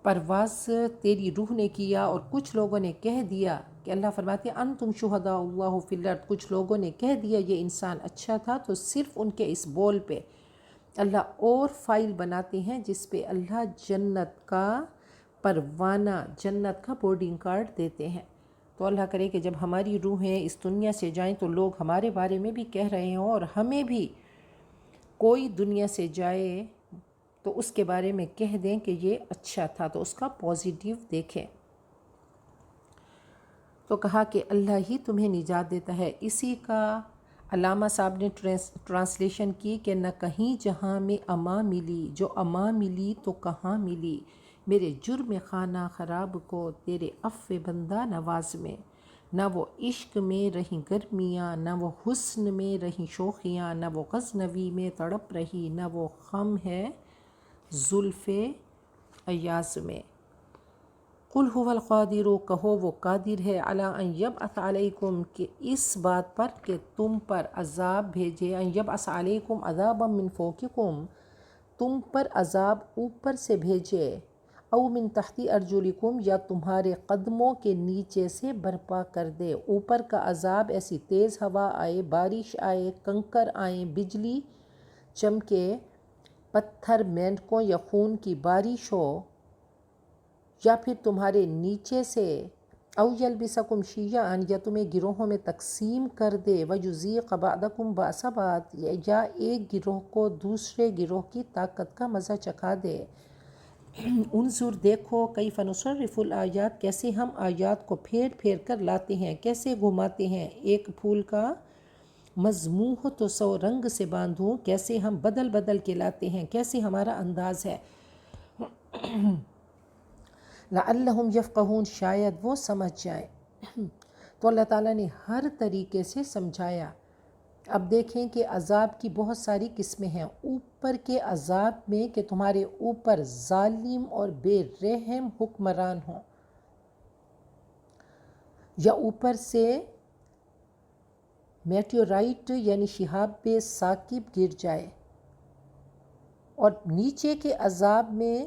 پرواز تیری روح نے کیا، اور کچھ لوگوں نے کہہ دیا کہ اللہ فرماتے ہیں انتم شہداء اللہ فی الارض، کچھ لوگوں نے کہہ دیا یہ انسان اچھا تھا، تو صرف ان کے اس بول پہ اللہ اور فائل بناتے ہیں جس پہ اللہ جنت کا پروانہ، جنت کا بورڈنگ کارڈ دیتے ہیں۔ تو اللہ کرے کہ جب ہماری روحیں اس دنیا سے جائیں تو لوگ ہمارے بارے میں بھی کہہ رہے ہوں، اور ہمیں بھی کوئی دنیا سے جائے تو اس کے بارے میں کہہ دیں کہ یہ اچھا تھا، تو اس کا پازیٹیو دیکھیں۔ تو کہا کہ اللہ ہی تمہیں نجات دیتا ہے۔ اسی کا علامہ صاحب نے ٹرانسلیشن کی کہ نہ کہیں جہاں میں اما ملی، جو اما ملی تو کہاں ملی، میرے جرم خانہ خراب کو تیرے عفو بندہ نواز میں۔ نہ وہ عشق میں رہیں گرمیاں، نہ وہ حسن میں رہیں شوخیاں، نہ وہ غزنوی میں تڑپ رہی، نہ وہ خم ہے زلف ایاز میں۔ قل هو القادر، کہو وہ قادر ہے، علی ان یبعث علیکم، کہ اس بات پر کہ تم پر عذاب بھیجے، ان یبعث علیکم عذابا من فوقکم، تم پر عذاب اوپر سے بھیجے، او من تحت ارجلکم، یا تمہارے قدموں کے نیچے سے برپا کر دے۔ اوپر کا عذاب ایسی تیز ہوا آئے، بارش آئے، کنکر آئیں، بجلی چمکے، پتھر مینڈکوں یا خون کی بارش ہو، یا پھر تمہارے نیچے سے، او یلبسکم شیعاً، یا تمہیں گروہوں میں تقسیم کر دے، ویذیق بعضکم بأس بعض، یا ایک گروہ کو دوسرے گروہ کی طاقت کا مزہ چکھا دے۔ انظر، دیکھو، کیف نصرف الآیات، کیسے ہم آیات کو پھیر پھیر کر لاتے ہیں، کیسے گھماتے ہیں، ایک پھول کا مضموح تو 100 رنگ سے باندھوں، کیسے ہم بدل بدل کے لاتے ہیں، کیسے ہمارا انداز ہے۔ لعلہم یفقہون، شاید وہ سمجھ جائیں۔ تو اللہ تعالیٰ نے ہر طریقے سے سمجھایا۔ اب دیکھیں کہ عذاب کی بہت ساری قسمیں ہیں۔ اوپر کے عذاب میں کہ تمہارے اوپر ظالم اور بے رحم حکمران ہوں، یا اوپر سے میٹیورائٹ یعنی شہاب ثاقب گر جائے، اور نیچے کے عذاب میں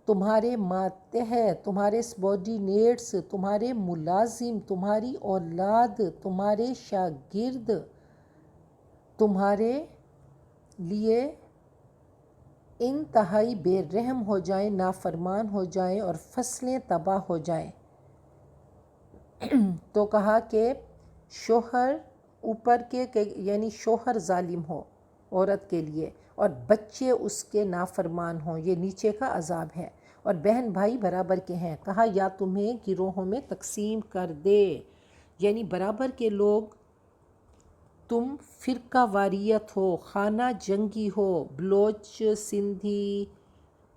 تمہارے ماتحت، تمہارے سبارڈینیٹس، تمہارے ملازم، تمہاری اولاد، تمہارے شاگرد تمہارے لیے انتہائی بے رحم ہو جائیں، نافرمان ہو جائیں، اور فصلیں تباہ ہو جائیں۔ تو کہا کہ شوہر اوپر کے یعنی شوہر ظالم ہو عورت کے لیے، اور بچے اس کے نافرمان ہوں، یہ نیچے کا عذاب ہے، اور بہن بھائی برابر کے ہیں۔ کہا یا تمہیں گروہوں میں تقسیم کر دے، یعنی برابر کے لوگ، تم فرقہ واریت ہو، خانہ جنگی ہو، بلوچ، سندھی،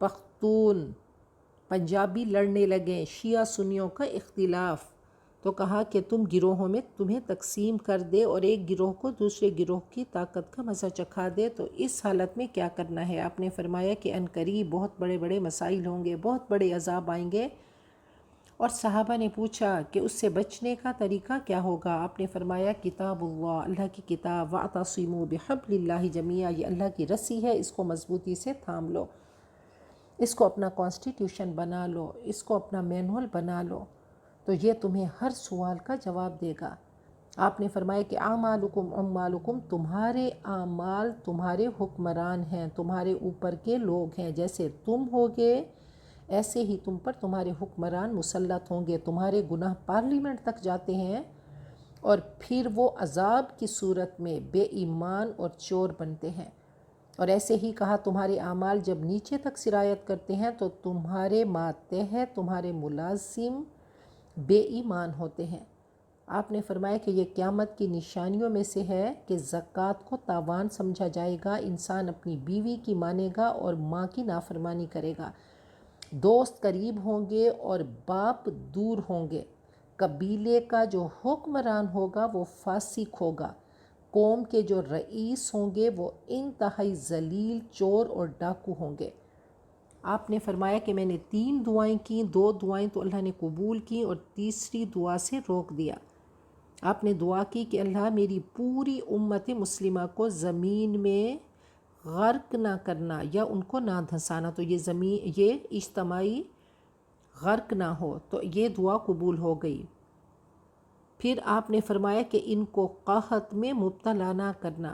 پختون، پنجابی لڑنے لگیں، شیعہ سنیوں کا اختلاف، تو کہا کہ تم گروہوں میں تمہیں تقسیم کر دے، اور ایک گروہ کو دوسرے گروہ کی طاقت کا مزہ چکھا دے۔ تو اس حالت میں کیا کرنا ہے؟ آپ نے فرمایا کہ عنقریب بہت بڑے بڑے مسائل ہوں گے، بہت بڑے عذاب آئیں گے۔ اور صحابہ نے پوچھا کہ اس سے بچنے کا طریقہ کیا ہوگا؟ آپ نے فرمایا کتاب اللہ، اللہ کی کتاب، وَاعْتَصِمُوا بِحَبْلِ اللَّهِ جَمِيعًا، یہ اللہ کی رسی ہے، اس کو مضبوطی سے تھام لو، اس کو اپنا کانسٹیٹیوشن بنا لو، اس کو اپنا مینول بنا لو، تو یہ تمہیں ہر سوال کا جواب دے گا۔ آپ نے فرمایا کہ اعمالکم عمالکم، تمہارے اعمال تمہارے حکمران ہیں، تمہارے اوپر کے لوگ ہیں، جیسے تم ہوگے ایسے ہی تم پر تمہارے حکمران مسلط ہوں گے۔ تمہارے گناہ پارلیمنٹ تک جاتے ہیں، اور پھر وہ عذاب کی صورت میں بے ایمان اور چور بنتے ہیں۔ اور ایسے ہی کہا تمہارے اعمال جب نیچے تک سرایت کرتے ہیں تو تمہارے ماتحت تمہارے ملازم بے ایمان ہوتے ہیں۔ آپ نے فرمایا کہ یہ قیامت کی نشانیوں میں سے ہے کہ زکوٰۃ کو تاوان سمجھا جائے گا، انسان اپنی بیوی کی مانے گا اور ماں کی نافرمانی کرے گا، دوست قریب ہوں گے اور باپ دور ہوں گے، قبیلے کا جو حکمران ہوگا وہ فاسق ہوگا، قوم کے جو رئیس ہوں گے وہ انتہائی ذلیل، چور اور ڈاکو ہوں گے۔ آپ نے فرمایا کہ میں نے 3 دعائیں کیں، 2 دعائیں تو اللہ نے قبول کیں اور تیسری دعا سے روک دیا۔ آپ نے دعا کی کہ اللہ میری پوری امت مسلمہ کو زمین میں غرق نہ کرنا یا ان کو نہ دھنسانا، تو یہ اجتماعی غرق نہ ہو، تو یہ دعا قبول ہو گئی۔ پھر آپ نے فرمایا کہ ان کو قحط میں مبتلا نہ کرنا،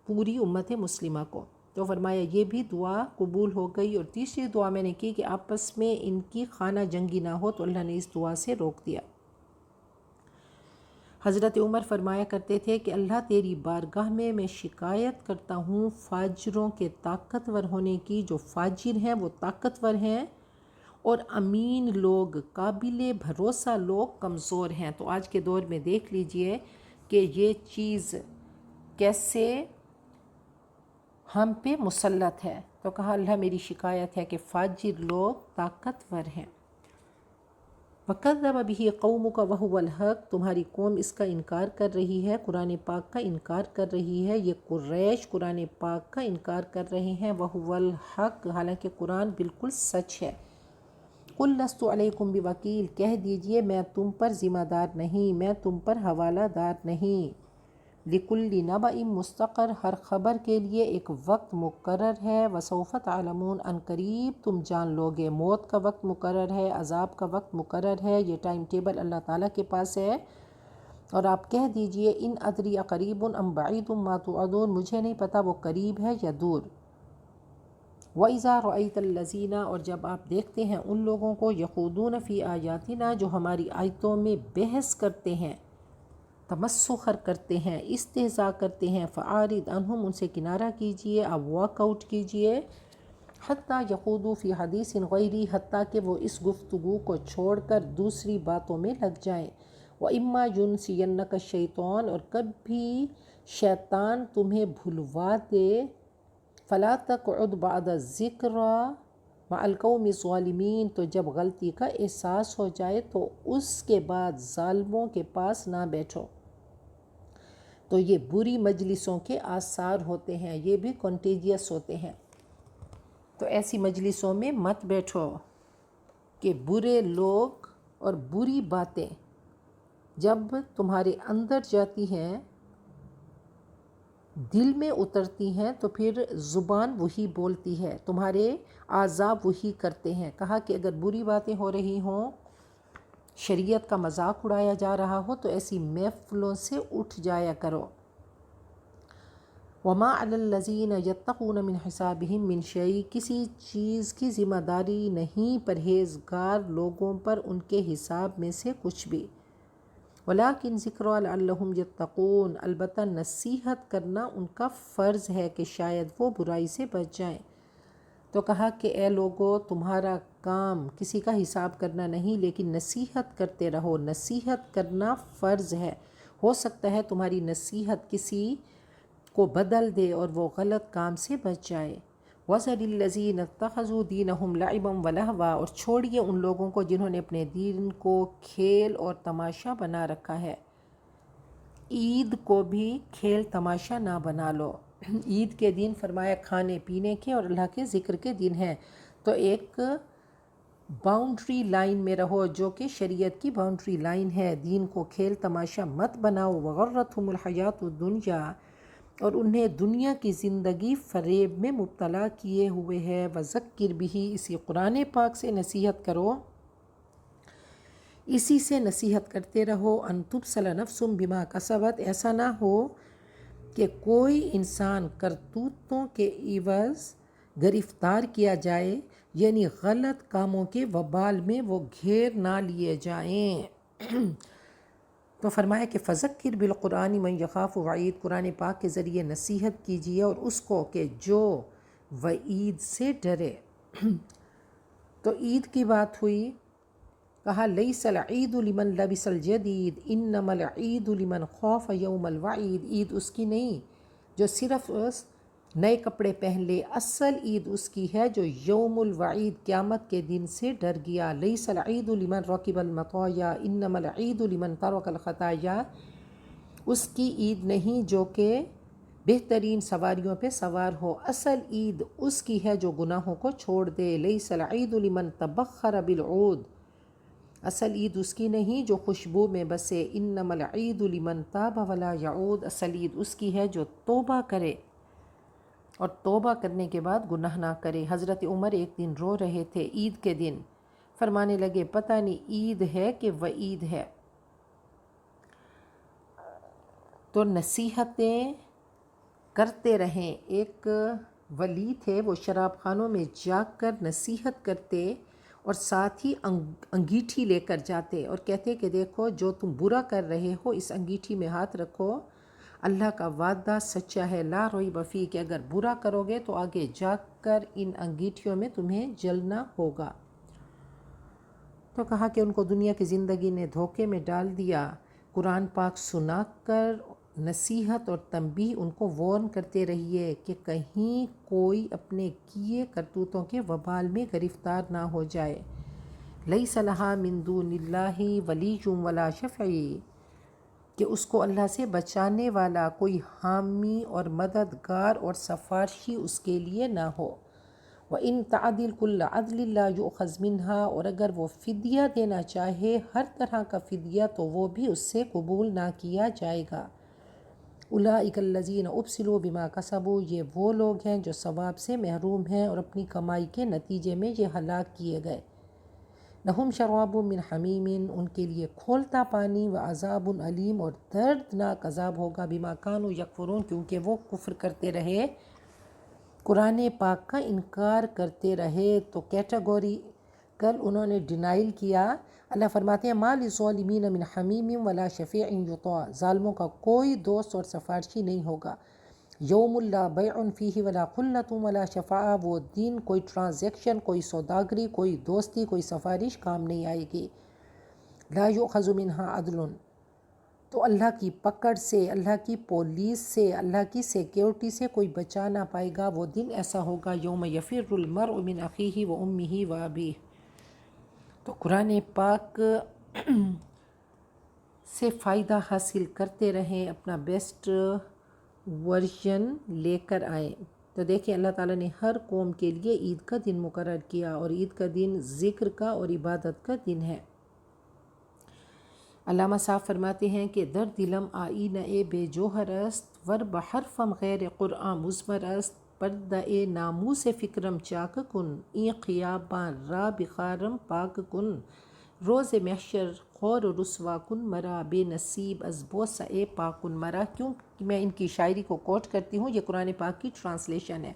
پوری امت مسلمہ کو، تو فرمایا یہ بھی دعا قبول ہو گئی۔ اور تیسری دعا میں نے کی کہ آپس میں ان کی خانہ جنگی نہ ہو، تو اللہ نے اس دعا سے روک دیا۔ حضرت عمر فرمایا کرتے تھے کہ اللہ تیری بارگاہ میں شکایت کرتا ہوں فاجروں کے طاقتور ہونے کی، جو فاجر ہیں وہ طاقتور ہیں، اور امین لوگ، قابل بھروسہ لوگ کمزور ہیں۔ تو آج کے دور میں دیکھ لیجئے کہ یہ چیز کیسے ہم پہ مسلط ہے۔ تو کہا اللہ میری شکایت ہے کہ فاجر لوگ طاقتور ہیں۔ وَكَذَّبَ بِهِ قَوْمُكَ وَهُوَ الْحَقُّ، تمہاری قوم اس کا انکار کر رہی ہے، قرآن پاک کا انکار کر رہی ہے۔ یہ قریش قرآن پاک کا انکار کر رہے ہیں، وَهُوَ الْحَقُّ، حالانکہ قرآن بالکل سچ ہے۔ قُلْ لَسْتُ عَلَيْكُمْ بِوَكِيلٍ، کہہ دیجئے میں تم پر ذمہ دار نہیں، میں تم پر حوالہ دار نہیں۔ لِكُلِّ نَبَإٍ مُسْتَقَرٌّ، ہر خبر کے لیے ایک وقت مقرر ہے۔ وَسَوْفَ تَعْلَمُونَ، ان قریب تم جان لوگے۔ موت کا وقت مقرر ہے، عذاب کا وقت مقرر ہے، یہ ٹائم ٹیبل اللہ تعالیٰ کے پاس ہے۔ اور آپ کہہ دیجئے ان ادری اقریب ام بعید ما توعدون، مجھے نہیں پتا وہ قریب ہے یا دور۔ وَإِذَا رَأَيْتَ الَّذِينَ، اور جب آپ دیکھتے ہیں ان لوگوں کو، يَخُوضُونَ فِي آيَاتِنَا، جو ہماری آیتوں میں بحث کرتے ہیں، تمسخر کرتے ہیں، استہزاء کرتے ہیں، فَأَعْرِضْ عَنْهُمْ، ان سے کنارہ کیجئے، اب واک آؤٹ کیجئے۔ حَتَّى يَخُوضُوا فِي حَدِيثٍ غَيْرِهِ، حتیٰ کہ وہ اس گفتگو کو چھوڑ کر دوسری باتوں میں لگ جائیں۔ وَإِمَّا يُنْسِيَنَّكَ الشَّيْطَانُ، اور کبھی شیطان تمہیں بھلوا دے، فَلَا تَقْعُدْ بَعْدَ الذِّكْرَىٰ مَعَ الْقَوْمِ الظَّالِمِينَ، تو جب غلطی کا احساس ہو جائے تو اس کے بعد ظالموں کے پاس نہ بیٹھو۔ تو یہ بری مجلسوں کے آثار ہوتے ہیں، یہ بھی کنٹیجیس ہوتے ہیں، تو ایسی مجلسوں میں مت بیٹھو کہ برے لوگ اور بری باتیں جب تمہارے اندر جاتی ہیں، دل میں اترتی ہیں، تو پھر زبان وہی بولتی ہے، تمہارے اعضاء وہی کرتے ہیں۔ کہا کہ اگر بری باتیں ہو رہی ہوں، شریعت کا مذاق اڑایا جا رہا ہو، تو ایسی محفلوں سے اٹھ جایا کرو۔ وَمَا عَلَى الَّذِينَ يَتَّقُونَ مِنْ حِسَابِهِمْ مِنْ شَيْءٍ، کسی چیز کی ذمہ داری نہیں پرہیزگار لوگوں پر ان کے حساب میں سے کچھ بھی۔ وَلَٰكِنْ ذِكْرَىٰ لَعَلَّهُمْ يَتَّقُونَ، البتہ نصیحت کرنا ان کا فرض ہے کہ شاید وہ برائی سے بچ جائیں۔ تو کہا کہ اے لوگو، تمہارا کام کسی کا حساب کرنا نہیں، لیکن نصیحت کرتے رہو، نصیحت کرنا فرض ہے۔ ہو سکتا ہے تمہاری نصیحت کسی کو بدل دے اور وہ غلط کام سے بچ جائے۔ وَذَرِ الَّذِينَ اتَّخَذُوا دِينَهُمْ لَعِبًا وَلَهْوًا، اور چھوڑیے ان لوگوں کو جنہوں نے اپنے دین کو کھیل اور تماشا بنا رکھا ہے۔ عید کو بھی کھیل تماشا نہ بنا لو۔ عید کے دن فرمایا کھانے پینے کے اور اللہ کے ذکر کے دن ہیں، تو ایک باؤنڈری لائن میں رہو جو کہ شریعت کی باؤنڈری لائن ہے، دین کو کھیل تماشا مت بناؤ۔ وَغَرَّتْهُمُ الْحَيَاةُ الدُّنْيَا، اور انہیں دنیا کی زندگی فریب میں مبتلا کیے ہوئے ہے۔ وَذَكِّرْ بِهِ، اسی قرآن پاک سے نصیحت کرو، اسی سے نصیحت کرتے رہو۔ أَن تُبْصَلَ نَفْسٌ بِمَا كَسَبَتْ، ایسا نہ ہو کہ کوئی انسان کرتوتوں کے عوض گرفتار کیا جائے، یعنی غلط کاموں کے وبال میں وہ گھیر نہ لیے جائیں۔ تو فرمایا کہ فَذَكِّرْ بِالْقُرْآنِ مَنْ يَخَافُ وَعِيدٍ، قرآن پاک کے ذریعے نصیحت کیجیے اور اس کو کہ جو وعید سے ڈرے۔ تو عید کی بات ہوئی، کہا لَيْسَ الْعِيدُ لِمَنْ لَبِسَ الْجَدِيدَ إِنَّمَا الْعِيدُ لِمَنْ خَافَ يَوْمَ الْوَعِيدِ، عید اس کی نہیں جو صرف نئے کپڑے پہن لے، اصل عید اس کی ہے جو یوم الوعید، قیامت کے دن سے ڈر گیا۔ لَيْسَ الْعِيدُ لِمَنْ رَكِبَ الْمَطَايَا إِنَّمَا الْعِيدُ لِمَنْ تَرَكَ الْخَطَايَا، اس کی عید نہیں جو کہ بہترین سواریوں پہ سوار ہو، اصل عید اس کی ہے جو گناہوں کو چھوڑ دے۔ لَيْسَ الْعِيدُ لِمَنْ تَبَخَّرَ بِالْعُود، اصل عید اس کی نہیں جو خوشبو میں بسے۔ انما العید لمن تاب ولا یعود، اصل عید اس کی ہے جو توبہ کرے اور توبہ کرنے کے بعد گناہ نہ کرے۔ حضرت عمر ایک دن رو رہے تھے عید کے دن، فرمانے لگے پتہ نہیں عید ہے کہ وعید ہے۔ تو نصیحتیں کرتے رہیں۔ ایک ولی تھے، وہ شراب خانوں میں جا کر نصیحت کرتے اور ساتھ ہی انگیٹھی لے کر جاتے اور کہتے کہ دیکھو جو تم برا کر رہے ہو اس انگیٹھی میں ہاتھ رکھو، اللہ کا وعدہ سچا ہے، لا ریب فیہ، کہ اگر برا کرو گے تو آگے جا کر ان انگیٹھیوں میں تمہیں جلنا ہوگا۔ تو کہا کہ ان کو دنیا کی زندگی نے دھوکے میں ڈال دیا۔ قرآن پاک سنا کر نصیحت اور تنبیہ ان کو وارن کرتے رہیے کہ کہیں کوئی اپنے کیے کرتوتوں کے وبال میں گرفتار نہ ہو جائے۔ لیس لہا من دون اللہ ولی ولا شفیع، کہ اس کو اللہ سے بچانے والا کوئی حامی اور مددگار اور سفارشی اس کے لیے نہ ہو۔ وَإِن تَعْدِلْ كُلَّ عَدْلٍ لَا يُؤْخَذْ مِنْهَا، اور اگر وہ فدیہ دینا چاہے ہر طرح کا فدیہ تو وہ بھی اس سے قبول نہ کیا جائے گا۔ اولئک الذین ابسلوا بما کسبوا، یہ وہ لوگ ہیں جو ثواب سے محروم ہیں اور اپنی کمائی کے نتیجے میں یہ ہلاک کیے گئے۔ لہم شراب من حمیم، ان کے لیے کھولتا پانی، و عذاب علیم، اور دردناک عذاب ہوگا، بما کانوا یکفرون، کیونکہ وہ کفر کرتے رہے، قرآن پاک کا انکار کرتے رہے، تو کیٹیگوریکل انہوں نے ڈینائل کیا۔ اللہ فرماتے ہیں ما للظالمین من حمیم ولا شفیع یطاع، ظالموں کا کوئی دوست اور سفارشی نہیں ہوگا۔ یوم لا بیع فیہ ولا خلۃ ولا شفاعہ، وہ دن کوئی ٹرانزیکشن، کوئی سوداگری، کوئی دوستی، کوئی سفارش کام نہیں آئے گی۔ لا یؤخذ منہا عدل، تو اللہ کی پکڑ سے، اللہ کی پولیس سے، اللہ کی سیکیورٹی سے کوئی بچا نہ پائے گا۔ وہ دن ایسا ہوگا یوم یفر المرء من اخیہ و امہ و ابیہ۔ تو قرآن پاک سے فائدہ حاصل کرتے رہیں، اپنا بیسٹ ورژن لے کر آئیں۔ تو دیکھیں اللہ تعالیٰ نے ہر قوم کے لیے عید کا دن مقرر کیا، اور عید کا دن ذکر کا اور عبادت کا دن ہے۔ علامہ صاحب فرماتے ہیں کہ در دلم آئینہ بے جوہر است، ور بحرفم غیر قرآن مزمر است، پردہ ناموس فکرم چاک کن، این خیاباں را بخارم پاک کن، روز محشر خور و رسوا کن مرا، بے نصیب از بوسہ پاکن مرا۔ کیوں میں ان کی شاعری کو کوٹ کرتی ہوں، یہ قرآن پاک کی ٹرانسلیشن ہے۔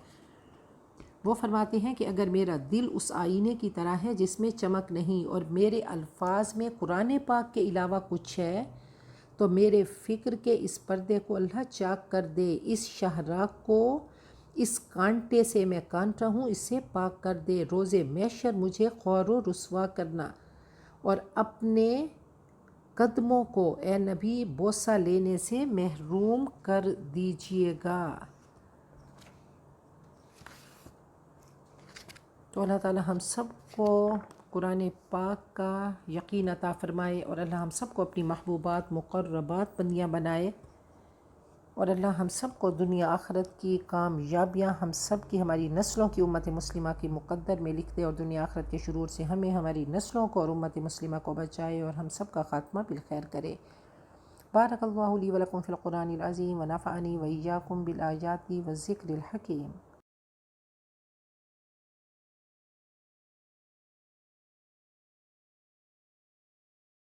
وہ فرماتے ہیں کہ اگر میرا دل اس آئینے کی طرح ہے جس میں چمک نہیں، اور میرے الفاظ میں قرآن پاک کے علاوہ کچھ ہے، تو میرے فکر کے اس پردے کو اللہ چاک کر دے، اس شاہراہ کو، اس کانٹے سے میں کانٹا ہوں، اس سے پاک کر دے، روز محشر مجھے خور و رسوا کرنا، اور اپنے قدموں کو اے نبی بوسہ لینے سے محروم کر دیجیے گا۔ تو اللہ تعالی ہم سب کو قرآن پاک کا یقین عطا فرمائے، اور اللہ ہم سب کو اپنی محبوبات مقربات بندیاں بنائے، اور اللہ ہم سب کو دنیا آخرت کی کامیابیاں ہم سب کی، ہماری نسلوں کی، امت مسلمہ کی مقدر میں لکھ دے، اور دنیا آخرت کے شرور سے ہمیں، ہماری نسلوں کو اور امت مسلمہ کو بچائے، اور ہم سب کا خاتمہ بالخیر کرے۔ بارک اللہ لی ولکم فی القرآن العظیم، ونفعنی وإیاکم بالآیات والذکر الحکیم۔